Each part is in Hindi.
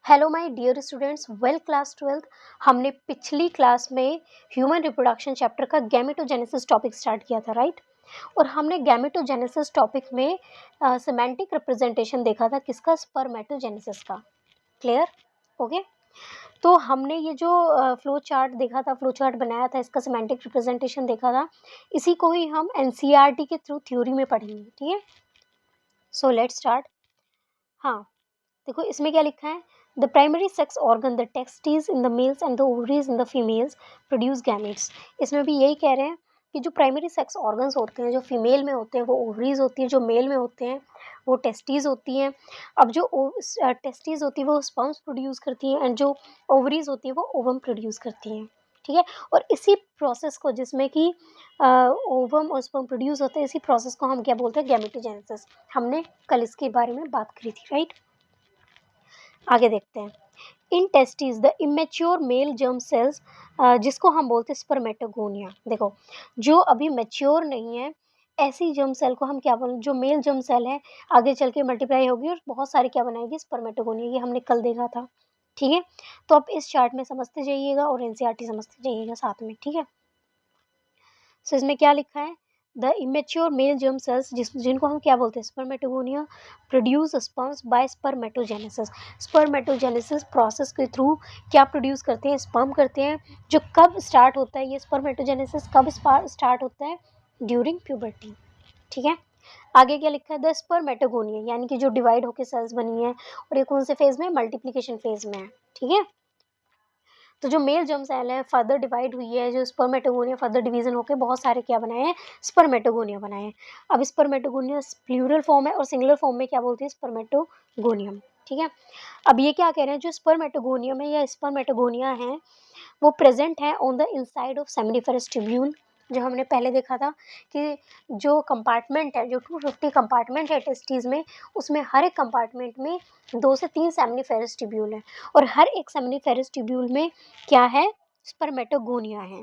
Hello my dear students, well class 12। हमने पिछली क्लास में ह्यूमन रिप्रोडक्शन चैप्टर का गैमेटोजेनेसिस टॉपिक स्टार्ट किया था, राइट। और हमने गैमेटोजेनेसिस टॉपिक में सिमेंटिक रिप्रेजेंटेशन देखा था, किसका? स्पर्मेटोजेनेसिस का। क्लियर? ओके। तो हमने ये जो फ्लो चार्ट देखा था, फ्लो चार्ट बनाया था, इसका सिमेंटिक रिप्रेजेंटेशन देखा था, इसी को ही हम एनसीईआरटी के थ्रू थ्योरी में पढ़ेंगे, ठीक है। So let's start. हाँ, देखो इसमें क्या लिखा है। The primary sex organ, the testis in the mails and the ovaries in the females produce gametes. इसमें भी यही कह रहे हैं कि जो प्राइमरी सेक्स ऑर्गन्स होते हैं, जो फीमेल में होते हैं वो ओवरीज होती है, जो मेल में होते हैं वो टेस्टिस होती हैं। अब जो टेस्टिस होती है वो स्पर्म्स प्रोड्यूस करती हैं, एंड जो ओवरीज होती है वो ओवम प्रोड्यूस करती हैं, ठीक है। और इसी प्रोसेस को, जिसमें कि ओवम और स्पर्म प्रोड्यूस होते हैं, इसी प्रोसेस को हम क्या बोलते हैं? गैमेटोजेनेसिस। हमने कल इसके बारे में बात करी थी, राइट। आगे देखते हैं। In testis the immature male germ sales, जिसको हम बोलते हैं स्पर्मेटोगोनिया। देखो, जो अभी मैच्योर नहीं है, ऐसी जर्म सेल को हम क्या बोलें? जो मेल जर्म सेल है, आगे चल के मल्टीप्लाई होगी और बहुत सारे क्या बनाएगी? स्पर्मेटोगोनिया। ये हमने कल देखा था, ठीक है। तो आप इस चार्ट में समझते जाइएगा और एनसीईआरटी समझते जाइएगा साथ में, ठीक है। सो इसमें क्या लिखा है? The immature male germ cells, जिनको हम क्या बोलते हैं? Spermatogonia, produce sperms by spermatogenesis. Spermatogenesis process के थ्रू क्या प्रोड्यूस करते हैं? स्पर्म करते हैं। जो कब स्टार्ट होता है ये स्पर्मेटोजेनेसिस? कब स्टार्ट होता है? ड्यूरिंग प्यूबर्टी, ठीक है। आगे क्या लिखा है? द स्पर्मेटोगोनिया, यानी कि जो डिवाइड होकर सेल्स बनी है, और ये कौन से फेज में? मल्टीप्लिकेशन फेज में है, ठीक है। तो जो मेल जर्म सेल है फर्दर डिवाइड हुई है, जो स्पर्मेटोगोनिया फर्दर डिवीजन होकर बहुत सारे क्या बनाए हैं? स्पर्मेटोगोनिया बनाए हैं। अब स्पर्मेटोगोनिया प्लूरल फॉर्म है और सिंगुलर फॉर्म में क्या बोलते हैं? स्पर्मेटोगोनियम, ठीक है। अब ये क्या कह रहे हैं? जो स्पर्मेटोगोनियम है या स्पर्मेटोगोनिया है, वो प्रेजेंट है on the inside of seminiferous tubule. जो हमने पहले देखा था कि जो कंपार्टमेंट है, जो 250 कंपार्टमेंट है टेस्टिस में, उसमें हर एक कंपार्टमेंट में 2 से 3 सेमिनिफेरस ट्यूब्यूल है, और हर एक सेमिनिफेरस ट्यूब्यूल में क्या है? स्पर्मेटोगोनिया है,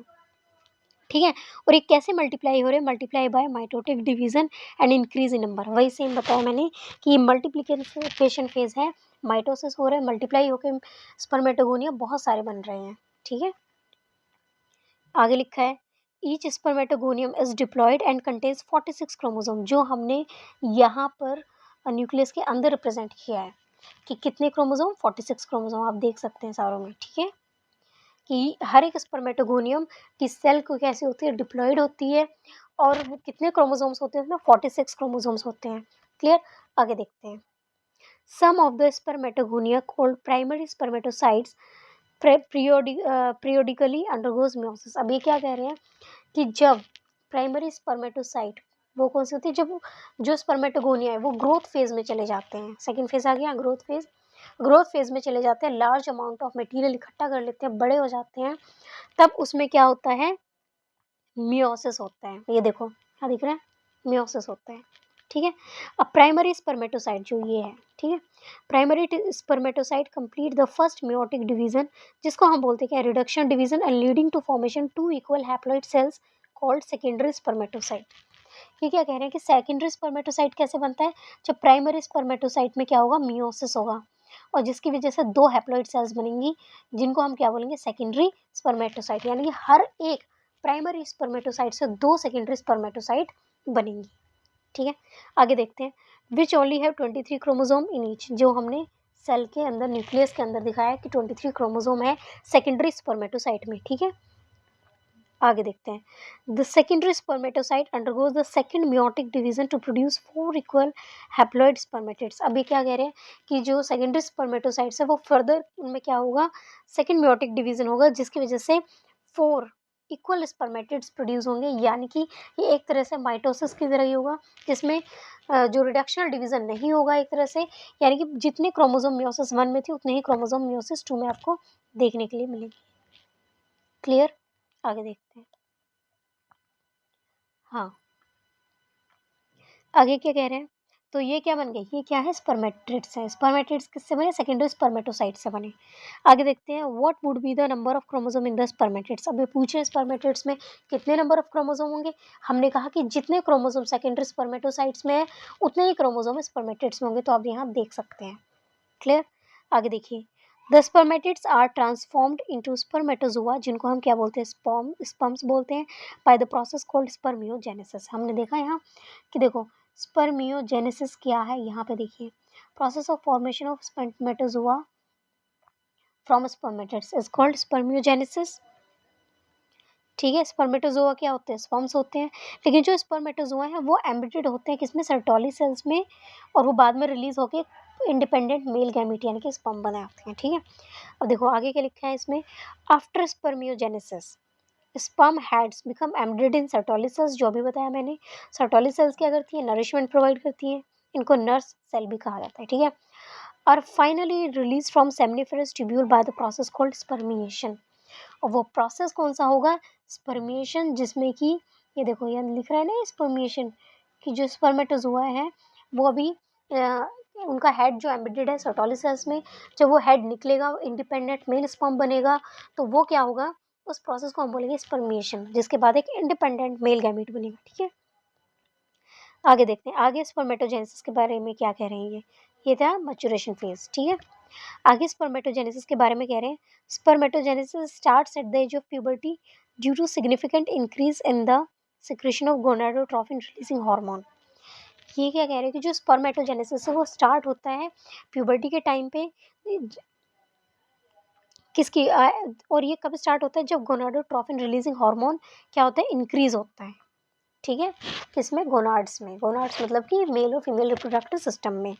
ठीक है। और ये कैसे मल्टीप्लाई हो रहे हैं? Multiply by mitotic division and increase in number. वही सेम बताया मैंने कि मल्टीप्लिकेशन फेज है, माइटोसिस हो रहा है, मल्टीप्लाई होकर स्पर्मेटोगोनिया बहुत सारे बन रहे हैं, ठीक है। आगे लिखा है each spermatogonium is diploid and contains 46 chromosome. जो हमने यहाँ पर न्यूक्लियस के अंदर रिप्रेजेंट किया है कि कितने क्रोमोसोम? 46 क्रोमोसोम। आप देख सकते हैं सारों में, ठीक है, कि हर एक स्पर्मेटोगोनियम की सेल को कैसे होती है? डिप्लॉयड होती है, और वो कितने क्रोमोसोम्स होते हैं? उसमें 46 क्रोमोसोम्स होते हैं। क्लियर? आगे देखते हैं। Some of the spermatogonia called primary spermatocytes periodically undergoes meiosis। अब ये क्या कह रहे हैं कि जब प्राइमरी स्पर्मेटोसाइट, वो कौन सी होती है? जब जो स्पर्मेटोगोनिया है वो ग्रोथ फेज में चले जाते हैं। सेकंड फेज आ गया, ग्रोथ फेज। ग्रोथ फेज में चले जाते हैं, लार्ज अमाउंट ऑफ मटेरियल इकट्ठा कर लेते हैं, बड़े हो जाते हैं, तब उसमें क्या होता है? मियोसिस होता है। ये देखो क्या दिख रहा है? मियोसिस होता है, ठीक है। अब प्राइमरी स्पर्मेटोसाइट जो ये है, ठीक है, primary spermatocyte complete the first meiotic division, जिसको हम बोलते हैं क्या? Reduction division, and leading to formation 2 equal haploid cells called secondary spermatocyte. ये क्या कह रहे हैं कि सेकेंडरी स्पर्मेटोसाइट कैसे बनता है? जब प्राइमरी स्पर्मेटोसाइट में क्या होगा? मियोसिस होगा, और जिसकी वजह से 2 हैप्लॉइड सेल्स बनेंगी, जिनको हम क्या बोलेंगे? Secondary spermatocyte. यानी कि हर एक प्राइमरी स्पर्मेटोसाइट से 2 सेकेंडरी स्पर्मेटोसाइट बनेंगी, ठीक है। आगे देखते हैं। Which only have 23 chromosome in each. जो हमने सेल के अंदर, न्यूक्लियस के अंदर दिखाया कि 23 क्रोमोसोम है सेकेंडरी स्पर्मेटोसाइट में, ठीक है। आगे देखते हैं। The secondary spermatocyte undergoes the second meiotic division to produce 4 equal haploid spermatids. अभी क्या कह रहे हैं कि जो सेकेंडरी स्पर्मेटोसाइट्स है वो फर्दर उनमें क्या होगा? सेकेंड मियोटिक डिवीजन होगा, जिसकी वजह से 4 इक्वल स्पर्मेटिड्स प्रोड्यूस होंगे। यानी कि ये एक तरह से माइटोसिस की तरह ही होगा, जिसमें जो रिडक्शनल डिवीजन नहीं होगा एक तरह से। यानी कि जितने क्रोमोसोम मियोसिस 1 में थे, उतने ही क्रोमोसोम मियोसिस 2 में आपको देखने के लिए मिलेंगे। क्लियर? आगे देखते हैं। हाँ, आगे क्या कह रहे हैं? तो ये क्या बन गई? ये क्या है? स्पर्मेटिड्स है। स्पर्मेटिड्स किससे बने? सेकेंडरी स्पर्मेटोसाइट से बने। आगे देखते हैं। What would be the number of chromosome in the spermatids. अब ये पूछ रहे हैं स्पर्मेटिड्स में कितने नंबर ऑफ क्रोमोसोम होंगे। हमने कहा कि जितने क्रोमोसोम सेकेंडरी स्पर्मेटोसाइट्स में है, उतने ही क्रोमोसोम स्पर्मेटिड्स में होंगे। तो आप यहाँ देख सकते हैं। क्लियर? आगे देखिए। The spermatids are transformed into spermatozoa, जिनको हम क्या बोलते हैं, स्पर्म्स बोलते हैं, by the process called spermiogenesis. हमने देखा यहाँ कि देखो स्पर्मियोजेनेसिस क्या है, यहाँ पे देखिए, process of formation of spermatozoa from spermatids is called spermiogenesis. ठीक है, स्पर्मेटोजोआ क्या होते हैं, स्पर्म्स होते हैं, लेकिन जो स्पर्मेटोजोआ है वो एम्बिडेड होते हैं किसमें, सर्टोली सेल्स में, और वो बाद में रिलीज होके इंडिपेंडेंट मेल गैमीट यानी कि स्पर्म बनाते हैं। ठीक है, अब देखो आगे क्या लिखा है इसमें, after spermiogenesis sperm heads become embedded in Sertoli cells, जो भी बताया मैंने, सर्टोली सेल्स क्या करती है, नरिशमेंट प्रोवाइड करती है, इनको नर्स सेल भी कहा जाता है। ठीक है, और finally release from सेमनिफेरस tubule bye the process called spermiation. और वो प्रोसेस कौन सा होगा, स्पर्मिएशन, जिसमें कि ये देखो यहाँ लिख रहा है ना स्पर्मिएशन, कि जो स्पर्मेटोजोआ है वो अभी उनका हेड जो एम्बेडेड है सर्टोली सेल्स में, जब वो हेड निकलेगा इंडिपेंडेंट मेल स्पर्म बनेगा, तो वो क्या होगा, उस प्रोसेस को हम बोलेंगे स्पर्मिएशन, जिसके बाद एक इंडिपेंडेंट मेल गैमीट बनेगा। ठीक है, आगे देखते हैं, आगे स्पर्मेटोजेनेसिस के बारे में क्या कह रहे हैं ये था मैच्योरेशन फेज। ठीक है, आगे स्पर्मेटोजेनेसिस के बारे में कह रहे हैं, spermatogenesis starts at the age of puberty due to significant increase in the secretion of gonadotrophin releasing hormone. ये क्या कह रहे हैं कि जो स्पर्मेटोजेनेसिस है वो स्टार्ट होता है प्यूबर्टी के टाइम पे, किसकी और ये कब स्टार्ट होता है, जब गोनाडोट्रोफिन रिलीजिंग हार्मोन क्या होता है, इंक्रीज होता है। ठीक है, किसमें, गोनाड्स में, गोनाड्स मतलब कि मेल और फीमेल रिप्रोडक्टिव सिस्टम में।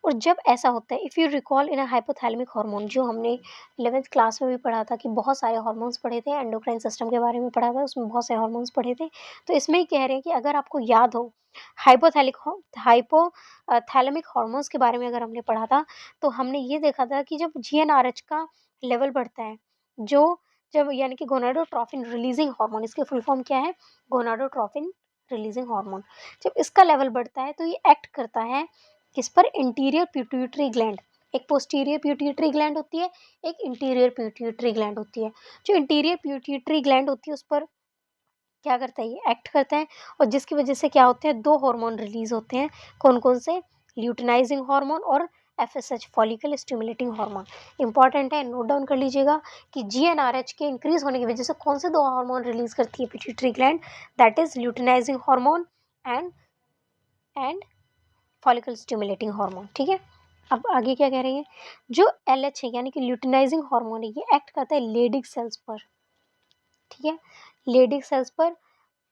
और जब ऐसा होता है, if you recall in a hypothalamic hormone, जो हमने 11th क्लास में भी पढ़ा था कि बहुत सारे हार्मोन्स पढ़े थे, एंडोक्राइन सिस्टम के बारे में पढ़ा था, उसमें बहुत सारे हार्मोन्स पढ़े थे। तो इसमें ही कह रहे हैं कि अगर आपको याद हो हाइपोथैलेमिक हार्मोन्स के बारे में अगर हमने पढ़ा था, तो हमने ये देखा था कि जब जीएनआरएच का लेवल बढ़ता है, जो जब यानी कि गोनाडोट्रोफिन रिलीजिंग हार्मोन, इसकी फुल फॉर्म क्या है, गोनाडोट्रोफिन रिलीजिंग हार्मोन, जब इसका लेवल बढ़ता है तो ये एक्ट करता है किस पर, इंटीरियर पिट्यूटरी ग्लैंड। एक पोस्टीरियर पिट्यूटरी ग्लैंड होती है, एक इंटीरियर पिट्यूटरी ग्लैंड होती है। जो इंटीरियर पिट्यूटरी ग्लैंड होती है उस पर क्या करता है, ये एक्ट करता है, और जिसकी वजह से क्या होते हैं, दो हार्मोन रिलीज होते हैं, कौन कौन से, ल्यूटिनाइजिंग हार्मोन और FSH, follicle stimulating hormone. Important है, नोट डाउन कर लीजिएगा कि जीएनआरएच के इंक्रीज होने की वजह से कौन से दो हार्मोन रिलीज करती है pituitary gland, that is luteinizing hormone and follicle stimulating hormone. ठीक है, अब आगे क्या कह रही है, जो एलएच है यानी कि ल्यूटिनाइजिंग हार्मोन है, ये एक्ट करता है लेडिक सेल्स पर। ठीक है, लेडिक सेल्स पर,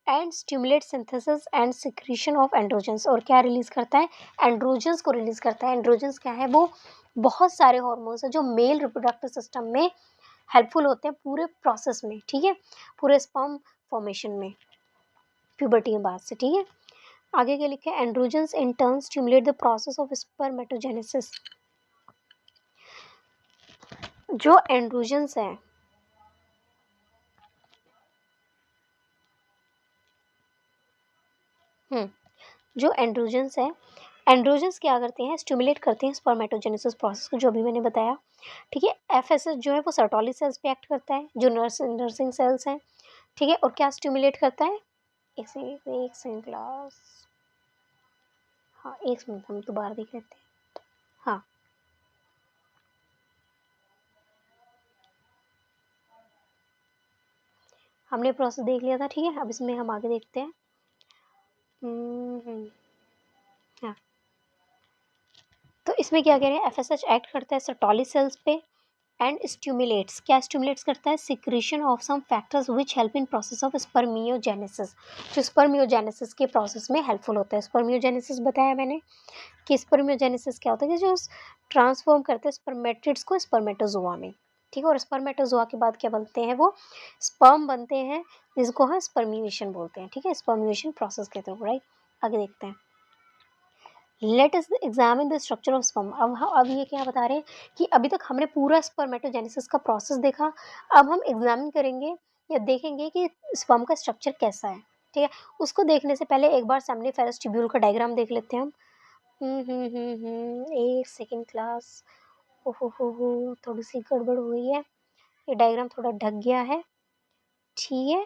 and stimulate synthesis and secretion of androgens, और क्या रिलीज करता है, एंड्रोजन्स को रिलीज करता है। एंड्रोजन्स क्या है, वो बहुत सारे हार्मोन्स हैं जो मेल रिप्रोडक्टिव सिस्टम में हेल्पफुल होते हैं पूरे प्रोसेस में। ठीक है, पूरे स्पर्म फॉर्मेशन में प्यूबर्टी के बाद से। ठीक है, आगे क्या लिखा है, androgens in turn stimulate the process of spermatogenesis. जो एंड्रोजन्स है, जो एंड्रोजन्स है, एंड्रोजन्स क्या करते हैं, स्टिमुलेट करते हैं स्पर्मेटोजेनेसिस प्रोसेस को, जो भी मैंने बताया। ठीक है, एफएसएच जो है वो सर्टोली सेल्स पे एक्ट करता है, जो नर्सिंग सेल्स हैं। ठीक है, और क्या स्टिमुलेट करता है, एक सेकंड क्लास, हाँ एक मिनट हम दोबारा देख लेते हैं। हाँ, हमने प्रोसेस देख लिया था। ठीक है, अब इसमें हम आगे देखते हैं। हाँ, तो इसमें क्या कह रहे हैं, एफएसएच एक्ट करता है सर्टोली सेल्स पे एंड स्टिमुलेट्स, क्या स्टिमुलेट्स करता है, secretion of some factors which help in process of spermiogenesis, जो स्पर्मियोजेनेसिस के प्रोसेस में हेल्पफुल होता है। स्पर्मियोजेनेसिस बताया मैंने कि स्पर्मियोजेनेसिस क्या होता है, कि जो ट्रांसफॉर्म करते हैं स्पर्मेटिड्स को स्पर्मेटोजोआ में। ठीक है, और स्पर्मेटोजोआ के बाद क्या बनते हैं, वो स्पर्म बनते हैं, जिसको हम स्पर्मिएशन बोलते हैं। ठीक है, स्पर्मिएशन प्रोसेस के थ्रू, राइट। आगे देखते हैं, let us examine the structure of sperm. अब ये क्या बता रहे हैं कि अभी तक हमने पूरा स्पर्मेटोजेनेसिस का प्रोसेस देखा, अब हम एग्जामिन करेंगे या देखेंगे कि स्पर्म का स्ट्रक्चर कैसा है। ठीक है, उसको देखने से पहले एक बार सेमनीफेरस ट्यूब्यूल का डायग्राम देख लेते हैं हम। एक सेकेंड क्लास, ओहो थोड़ी सी गड़बड़ हुई है, ये डायग्राम थोड़ा ढक गया है। ठीक है,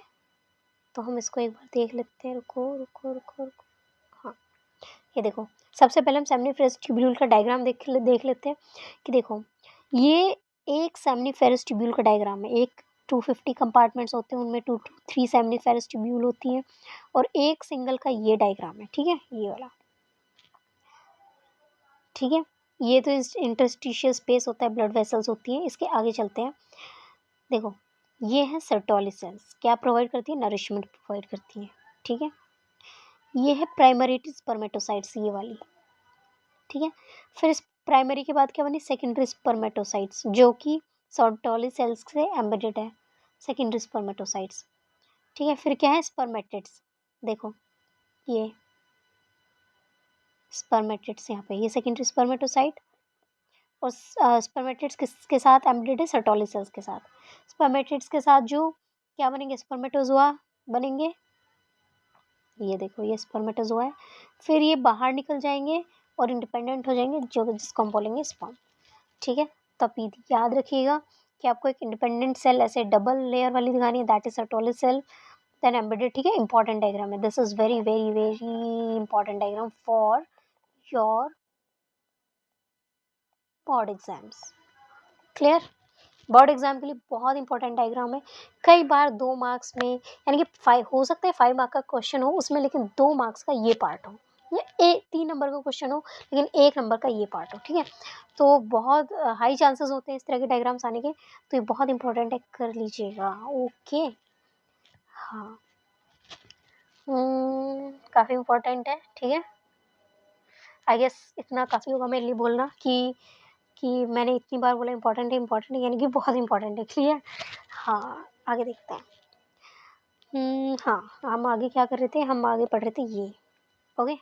तो हम इसको एक बार देख लेते हैं, रुको रुको रुको रुको, हाँ ये देखो, सबसे पहले हम सेमनीफेरस ट्यूब्यूल का डायग्राम देख लेते हैं कि देखो ये एक सेमनीफेरस ट्यूब्यूल का डायग्राम है। एक 250 कंपार्टमेंट्स होते हैं, उनमें 2 to 3 सेमनीफेरस ट्यूब्यूल होती हैं और एक सिंगल का ये डायग्राम है, ठीक है, ये वाला, ठीक है। ये तो इस इंटरस्टिशियल स्पेस होता है, ब्लड वेसल्स होती हैं। इसके आगे चलते हैं। देखो, ये है सर्टोली सेल्स, क्या प्रोवाइड करती है, नरिशमेंट प्रोवाइड करती है, ठीक है। ये है प्राइमरी स्पर्मेटोसाइट्स, ये वाली, ठीक है। फिर इस प्राइमरी के बाद क्या बनी, सेकेंडरी स्पर्मेटोसाइट्स, जो कि सर्टोली सेल्स से एम्बेडेड है, सेकेंडरी स्पर्मेटोसाइट्स, ठीक है। फिर क्या है, स्पर्मेटिड्स, देखो ये स्पर्मेटिड्स, यहाँ पे ये सेकेंडरी स्पर्मेटोसाइट, और स्पर्मेटिड्स किसके साथ एम्बेडेड है, सर्टोली सेल्स के साथ। स्पर्मेटिड्स के साथ जो क्या बनेंगे, स्पर्मेटोजोआ बनेंगे, ये देखो ये स्पर्मेटोजोआ है। फिर ये बाहर निकल जाएंगे और इंडिपेंडेंट हो जाएंगे, जो जिसको हम बोलेंगे स्पर्म, ठीक है। तब याद रखिएगा कि आपको एक इंडिपेंडेंट सेल ऐसे डबल लेयर वाली दिखानी है, that is Sertoli cell, then embedded, ठीक है। इंपॉर्टेंट डायग्राम है, this is very very very important diagram for your board exams, clear. Board exam के लिए बहुत इंपॉर्टेंट डायग्राम है। कई बार 2 मार्क्स में, यानी कि 5 हो सकता है, 5 मार्क का क्वेश्चन हो उसमें, लेकिन 2 मार्क्स का ये पार्ट हो, या 3 नंबर का क्वेश्चन हो लेकिन 1 नंबर का ये पार्ट हो, ठीक है। तो बहुत हाई चांसेस होते हैं इस तरह के डायग्राम्स आने के, तो ये बहुत इंपॉर्टेंट है, कर लीजिएगा, ओके। हाँ, काफ़ी इंपॉर्टेंट है, ठीक है। आई गेस इतना काफ़ी होगा मेरे लिए बोलना कि मैंने इतनी बार बोला इंपॉर्टेंट है, यानी कि बहुत इंपॉर्टेंट है, क्लियर। हाँ, आगे देखते हैं। हाँ, हम आगे क्या कर रहे थे, हम आगे पढ़ रहे थे ये, ओके।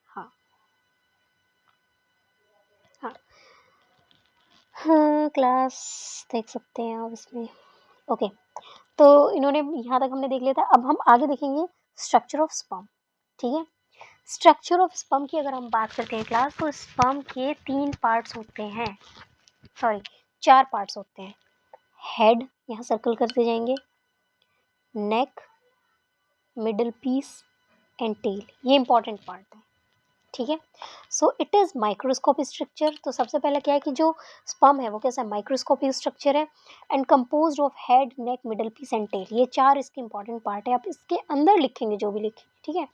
हाँ हाँ हाँ, क्लास देख सकते हैं आप इसमें, ओके। तो इन्होंने यहाँ तक हमने देख लिया था, अब हम आगे देखेंगे स्ट्रक्चर ऑफ स्पर्म, ठीक है। स्ट्रक्चर ऑफ स्पर्म की अगर हम बात करते हैं क्लास, तो स्पर्म के 3 पार्ट्स होते हैं, सॉरी 4 पार्ट्स होते हैं। हेड, यहाँ सर्कल करते जाएंगे, नेक, मिडल पीस एंड टेल, ये इंपॉर्टेंट पार्ट है, ठीक है। So it is microscopic structure. तो सबसे पहले क्या है कि जो स्पर्म है वो कैसा है, माइक्रोस्कोपिक स्ट्रक्चर है, and composed of head, neck, middle piece and tail, ये 4 इसके इंपॉर्टेंट पार्ट है। आप इसके अंदर लिखेंगे जो भी लिखेंगे, ठीक है।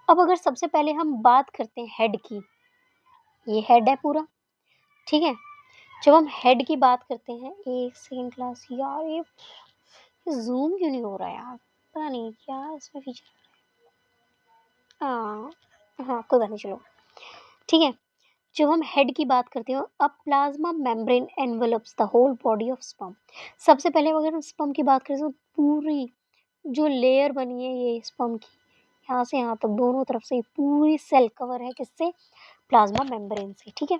अब अगर सबसे पहले हम बात करते हैं हेड की, ये हेड है पूरा, ठीक है। जब हम हेड की बात करते हैं, एक सेकेंड क्लास, यार ये जूम क्यों नहीं हो रहा है यार, पता नहीं क्या इसमें फीचर। हाँ हाँ, कोई बात नहीं, चलो, ठीक है। जब हम हेड की बात करते हैं, अब plasma membrane envelops the whole body of sperm. सबसे पहले अगर हम स्पर्म की बात करें तो पूरी जो लेयर बनी है ये स्पर्म की, यहाँ से यहाँ तक दोनों तरफ से पूरी सेल कवर है, किससे, प्लाज्मा मेम्ब्रेन से, ठीक है।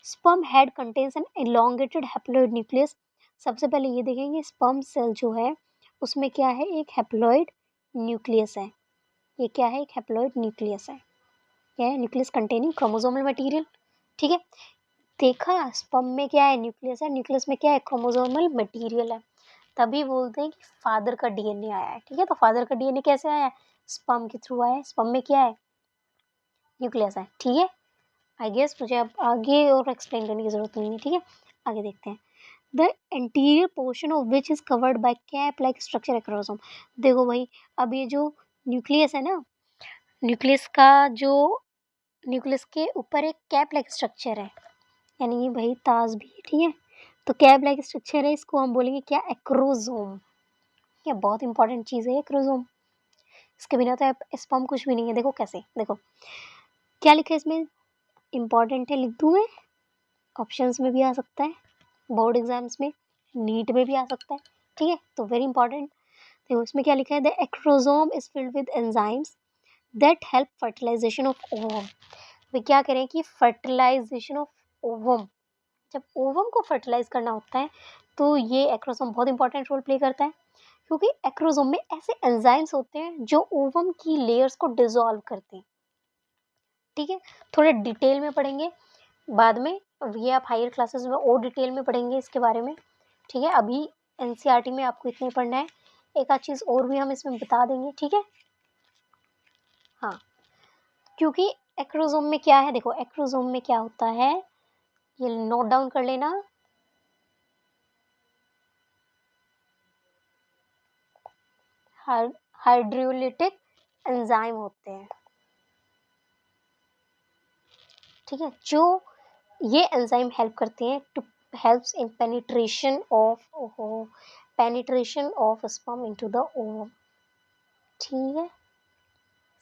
Sperm head contains an elongated haploid nucleus. सबसे पहले ये देखेंगे स्पर्म सेल जो है उसमें क्या है, एक हैप्लॉइड न्यूक्लियस है, ये क्या है, एक हैप्लॉइड न्यूक्लियस है, क्या है, न्यूक्लियस कंटेनिंग क्रोमोसोमल मटेरियल, ठीक है। देखा, स्पर्म में क्या है, न्यूक्लियस है, न्यूक्लियस में क्या है, क्रोमोसोमल मटेरियल है, तभी बोलते हैं कि फादर का डीएनए आया है, ठीक है। तो फादर का डीएनए कैसे आया है, स्पर्म के थ्रू आया है, स्पर्म में क्या है, न्यूक्लियस है, ठीक है। आई गेस मुझे अब आगे और एक्सप्लेन करने की जरूरत नहीं है, ठीक है। आगे देखते हैं, the anterior portion of which is covered by cap like structure acrosome. देखो भाई, अब ये जो न्यूक्लियस है ना, न्यूक्लियस का जो, न्यूक्लियस के ऊपर एक कैप लाइक स्ट्रक्चर है, यानी भाई ताज भी है, ठीक है। तो कैप लाइक स्ट्रक्चर है, इसको हम बोलेंगे क्या, एक्रोसोम, ये बहुत इंपॉर्टेंट चीज़ है एक्रोसोम, इसके बिना तो स्पर्म कुछ भी नहीं है। देखो कैसे, देखो क्या लिखा है इसमें, इंपॉर्टेंट है, लिख दूँ मैं, ऑप्शंस में भी आ सकता है, बोर्ड एग्जाम्स में, नीट में भी आ सकता है, ठीक है। तो वेरी इंपॉर्टेंट, देखो इसमें क्या लिखा है, the acrosome is filled with enzymes that help fertilisation of ovum. वे क्या करें कि फर्टिलाइजेशन ऑफ ओवम, जब ओवम को फर्टिलाइज करना होता है तो ये एक्रोसोम बहुत इंपॉर्टेंट रोल प्ले करता है, क्योंकि एक्रोसोम में ऐसे एंजाइम्स होते हैं जो ओवम की लेयर्स को डिसॉल्व करते हैं, ठीक है। थोड़ा डिटेल में पढ़ेंगे बाद में, ये आप हायर क्लासेस में और डिटेल में पढ़ेंगे इसके बारे में, ठीक है। अभी एनसीईआरटी में आपको इतना ही पढ़ना है, एक आध चीज़ और भी हम इसमें बता देंगे, ठीक है। हाँ, क्योंकि एक्रोसोम में क्या है, देखो एक्रोसोम में क्या होता है, ये नोट डाउन कर लेना, हाइड्रोलिटिक एंजाइम होते हैं, ठीक है, जो ये एंजाइम हेल्प करते हैं to helps in penetration of sperm into the ovum. ठीक है,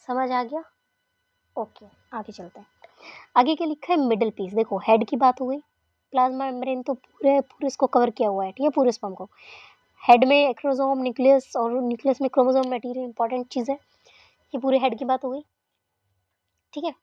समझ आ गया? ओके, आगे चलते हैं। आगे क्या लिखा है, मिडिल पीस। देखो हेड की बात हो गई, प्लाज्मा मेम्ब्रेन तो पूरे पूरे इसको कवर किया हुआ है, ठीक है, पूरे स्पर्म को। हेड में एक्रोसोम, न्यूक्लियस, और न्यूक्लियस में क्रोमोसोम मटेरियल, इंपॉर्टेंट चीज़ है। ये पूरे हेड की बात हो गई, ठीक है।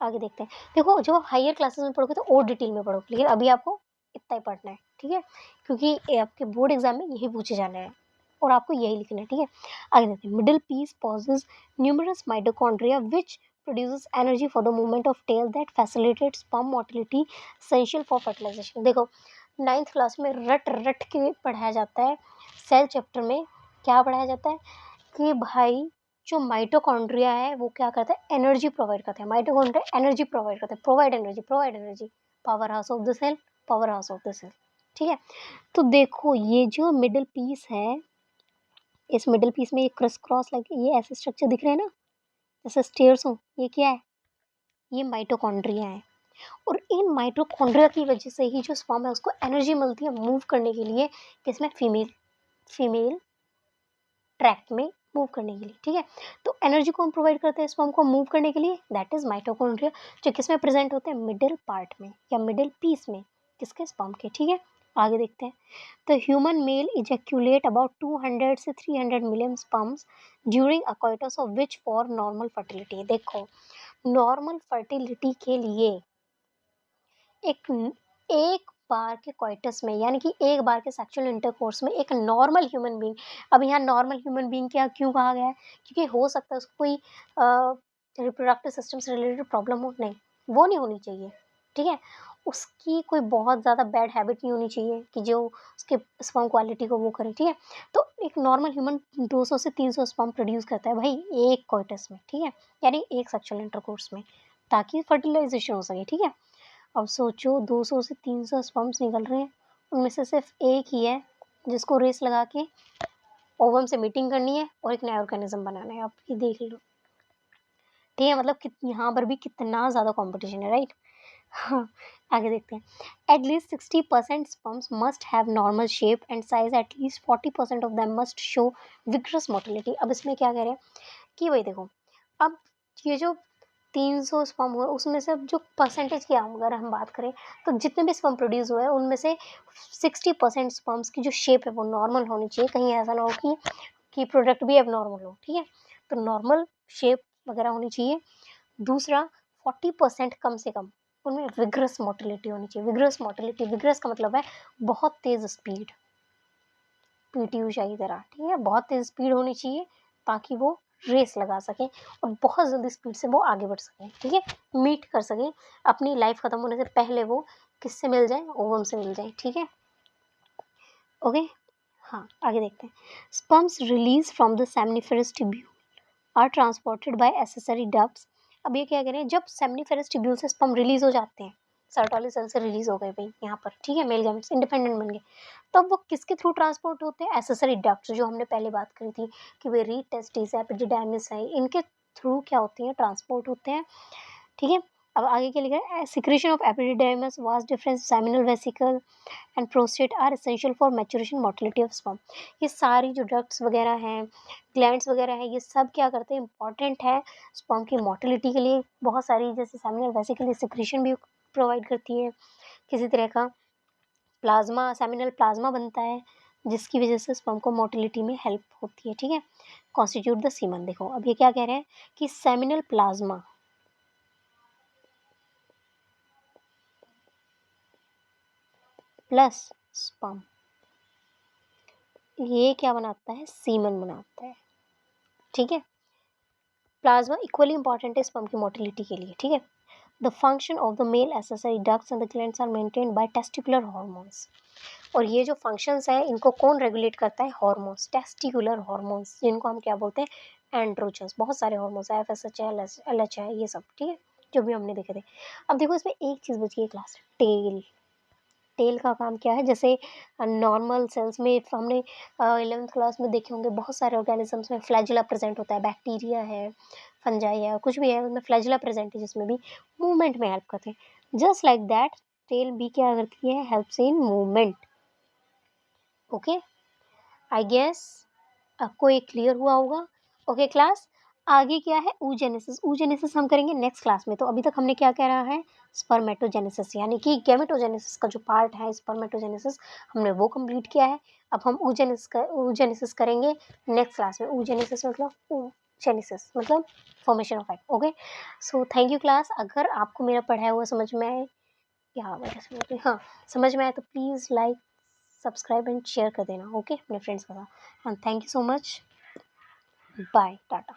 आगे देखते हैं। देखो जब आप हायर क्लासेस में पढ़ोगे तो और डिटेल में पढ़ोगे, लेकिन अभी आपको इतना ही पढ़ना है, ठीक है, क्योंकि ये आपके बोर्ड एग्जाम में यही पूछे जाने हैं और आपको यही लिखना है, ठीक है। आगे देखते हैं। Middle piece possesses numerous mitochondria which produces energy for the movement of tail that facilitates sperm motility essential for fertilization। देखो 9th क्लास में रट रट के पढ़ाया जाता है, सेल चैप्टर में क्या पढ़ाया जाता है कि भाई जो माइटोकॉन्ड्रिया है वो क्या करता है, एनर्जी प्रोवाइड करता है। माइटोकॉन्ड्रिया एनर्जी प्रोवाइड करता है, provide energy, power house of the cell, power house of the cell, ठीक है। तो देखो ये जो मिडिल पीस है, इस मिडिल पीस में ये क्रिस क्रॉस लगे, ये ऐसे स्ट्रक्चर दिख रहे हैं ना, जैसे स्टेयर्स हो, ये क्या है, ये माइटोकॉन्ड्रिया है। और इन माइटोकॉन्ड्रिया की वजह से ही जो स्पर्म है उसको एनर्जी मिलती है मूव करने के लिए, किसमें, फीमेल ट्रैक में मूव करने के लिए, ठीक है। तो एनर्जी कौन प्रोवाइड करते हैं स्पर्म को मूव करने के लिए, दैट इज माइटोकॉन्ड्रिया, जो किसमें प्रेजेंट होते हैं, मिडिल पार्ट में या मिडिल पीस में, किसके, स्पर्म के, ठीक है। आगे देखते हैं। तो ह्यूमन मेल इजैक्यूलेट अबाउट 200 से 300 million sperms during a coitus of which for normal fertility. देखो नॉर्मल फर्टिलिटी के लिए एक एक बार के कोइटस में, यानी कि एक बार के सेक्सुअल इंटरकोर्स में एक नॉर्मल ह्यूमन बीइंग, अब यहाँ नॉर्मल ह्यूमन बीइंग क्या क्यों कहा गया है, क्योंकि हो सकता है उसको कोई रिप्रोडक्टिव सिस्टम से रिलेटेड प्रॉब्लम हो, नहीं वो नहीं होनी चाहिए, ठीक है। उसकी कोई बहुत ज़्यादा बैड हैबिट नहीं होनी चाहिए कि जो उसके स्पर्म क्वालिटी को वो करे, ठीक है। तो एक नॉर्मल ह्यूमन 200 से 300 स्पर्म प्रोड्यूस करता है भाई एक कोइटस में, ठीक है, यानी एक सेक्सुअल इंटरकोर्स में, ताकि फर्टिलाइजेशन हो सके, ठीक है। अब सोचो 200 से 300 स्पर्म्स निकल रहे हैं, उनमें से सिर्फ एक ही है जिसको रेस लगा के ओवम से मीटिंग करनी है और एक नया ऑर्गेनिज्म बनाना है। आप ये देख लो, ठीक है, मतलब यहाँ पर भी कितना ज़्यादा कंपटीशन है, राइट। हाँ, आगे देखते हैं। At least 60% sperms must have normal shape and size, at least 40% of them must show vigorous motility. अब इसमें क्या कह रहे हैं कि भाई देखो, अब ये जो 300 स्पर्म हुए उसमें से अब जो परसेंटेज की अगर हम बात करें तो जितने भी स्पर्म प्रोड्यूस हुए हैं उनमें से 60% स्पर्म्स की जो शेप है वो नॉर्मल होनी चाहिए, कहीं ऐसा ना हो कि प्रोडक्ट भी अब नॉर्मल हो, ठीक है। तो नॉर्मल शेप वगैरह होनी चाहिए। दूसरा 40% कम से कम उनमें विग्रस मोटिलिटी होनी चाहिए। विग्रस मोटिलिटी, विग्रस का मतलब है बहुत तेज़ स्पीड, पीटी ऊषा की तरह, ठीक है, बहुत तेज़ स्पीड होनी चाहिए ताकि वो रेस लगा सकें और बहुत जल्दी स्पीड से वो आगे बढ़ सकें, ठीक है, मीट कर सकें अपनी लाइफ ख़त्म होने से पहले, वो किससे मिल जाए, ओवम से मिल जाए, ठीक है, ओके। हाँ, आगे देखते हैं। Sperms release from the seminiferous tubule are transported by accessory ducts. अब ये क्या करें, जब सेमनिफेरस ट्यूब्यूल से स्पर्म रिलीज हो जाते हैं, सर्टोली सेल से रिलीज हो गए भाई यहाँ पर, ठीक है, मेल गैमेट्स इंडिपेंडेंट बन गए, तब वो किसके थ्रू ट्रांसपोर्ट होते हैं, एसेसरी डक्ट्स, जो हमने पहले बात करी थी कि वे रीड टेस्टिस है, एपिडिडाइमिस है, इनके थ्रू क्या होती हैं, ट्रांसपोर्ट होते हैं, ठीक है। अब आगे क्या लिखा है, secretion of epididymis vas deferens seminal vesicle and prostate are essential for maturation motility of sperm. ये सारी जो डक्ट्स वगैरह हैं, ग्लैंड्स वगैरह हैं, ये सब क्या करते हैं, इंपॉर्टेंट है स्पर्म की मोटिलिटी के लिए। बहुत सारी जैसे सेमिनल वेसिकल सिक्रीशन भी प्रोवाइड करती है, किसी तरह का प्लाज्मा, सेमिनल प्लाज्मा बनता है जिसकी वजह से स्पर्म को मोटिलिटी में हेल्प होती है, ठीक है। Constitute the semen. देखो अब ये क्या कह रहे हैं कि सेमिनल प्लाज्मा प्लस स्पर्म ये क्या बनाता है, सीमन बनाता है, ठीक है। प्लाज्मा इक्वली इंपॉर्टेंट है स्पर्म की मोटिलिटी के लिए, ठीक है। The function of the male accessory ducts and the glands are maintained by testicular hormones. और ये जो फंक्शंस हैं इनको कौन रेगुलेट करता है, हार्मोन्स, टेस्टिकुलर हार्मोन्स, जिनको हम क्या बोलते हैं, एंड्रोजन्स। बहुत सारे हार्मोन्स है, FSH है, LH है, ये सब, ठीक है, जो भी हमने देखे थे। अब देखो इसमें एक चीज़ बची है क्लास, टेल। टेल का काम क्या है, जैसे नॉर्मल सेल्स में हमने 11th क्लास में देखे होंगे, बहुत सारे ऑर्गेनिजम्स में फ्लैजिला प्रेजेंट होता है, बैक्टीरिया है, फंजाई है, कुछ भी है, उसमें फ्लैजिला प्रेजेंट है जिसमें भी मूवमेंट में हेल्प करते हैं। जस्ट लाइक दैट टेल भी क्या करती है, helps in movement. Okay, I guess आपको ये क्लियर हुआ होगा। ओके क्लास, आगे क्या है, oogenesis। oogenesis हम करेंगे नेक्स्ट क्लास में। तो अभी तक हमने क्या करा है, स्पर्मेटोजेनेसिस यानी कि गैमेटोजेनेसिस का जो पार्ट है स्पर्मेटोजेनेसिस, हमने वो कंप्लीट किया है। अब हम oogenesis करेंगे नेक्स्ट क्लास में। oogenesis मतलब oogenesis मतलब formation of egg. Okay, so thank you class. अगर आपको मेरा पढ़ाया हुआ समझ में आए, या वैसे समझ में, हाँ समझ में आए, तो please like, subscribe and share कर देना, ओके, अपने फ्रेंड्स के साथ। And thank you so much, bye, Tata.